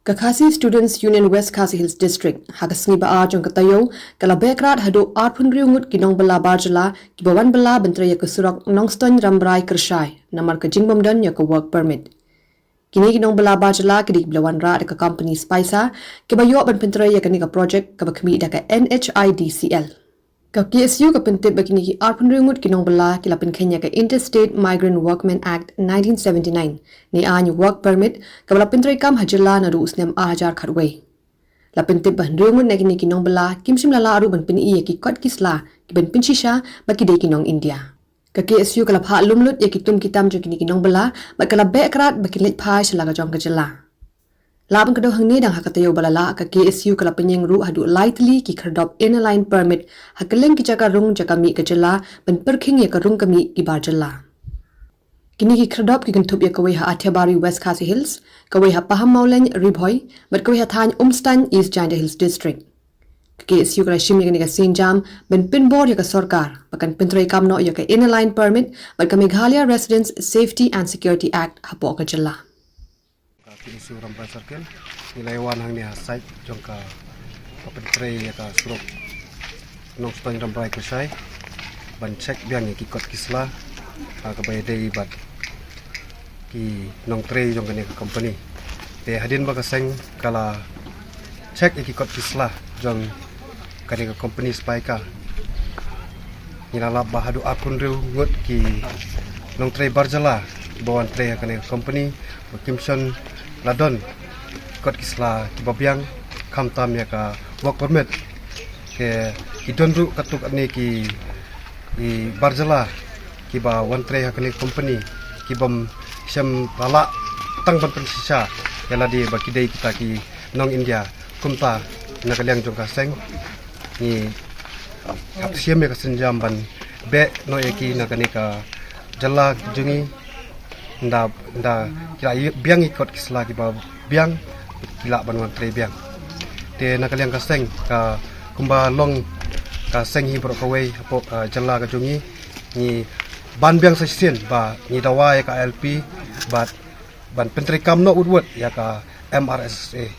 Kakasi Students Union West Khasi Hills District hagasngi ba a jong katayo kala bekrat hado 8 riungut nongbylla barjala kibawan bala bentre ya kesurak nongston rambrai kershai namar ke jingbom dan ya ke work permit kini nongbylla barjala kedik blawan ra de company Spicer kibayo ban bentre ya ke project ka bakmi da ka NHIDCL ka KSU ka pentip bakini ki 8 riungut nongbylla kilapin Kenya ka Interstate Migrant Workmen Act 1979 ni anyu work permit kabla pintre kam hajilla na ru usnem a hajar khatway la pentip ban riungut na kini nongbylla kimsim lala aru ban pini ye ki kot kisla ki ban pinchisha baki de ki nong India ka KSU kala pha lumlut ye ki tum kitam jo kini nongbylla ba kala bekrat baki lech phai shala ga jong ka jilla Labang kedua hangni dang hakatayo balala ka KSU kala penyeng ru hadu lightly ki khardop inline permit hakeleng ki jaga rung jaga mi ka jela ban perking ya ka rung kami ki bar jela kini ki khardop ki gentup ya kawai ha Athiabari West Khasi Hills kawai ha Paham Maulen Ribhoi bat kawai ha Thany Umstan East Janda Hills District KSU kala shim ya ka sinjam ban pinboard ya ka sarkar bakan pintrai kamno ya ka inline permit bat ka Meghalaya Residents Safety and Security Act hapo ka jela KSU Rambai Circle nilai wan hang ni site jongka petre ya ka suruk nong stone Rambai ke sai ban check biang ki kot kisla ka bay dei bat ki nong tre jongka ni company te hadin ba ka seng kala check ki kot kisla jong ka ni company Spiker nilala bahadu akun ru ngut ki nong tre barjala bawan tre ka ni company kimson ladon kot kisla kibabiang kamtam ya ka work permit ke idonru katuk ani ki barjala kiba wantre hakani company kibam sem lala tang ban pensisa yala di baki dei kita ki nong India kumta nakaliang jong kaseng ni kap siam ya kasenjam ban be no eki nakani ka jalla jungi nda kila biang ikut kisla ki ba biang kila banwan tre biang te nakaliang ka seng ka kumba long ka seng hi bro kawai apo jalla ka jungi ni ban biang sesien ba ni dawa ya ka LP ban pentri kam no udwat ya ka MRSA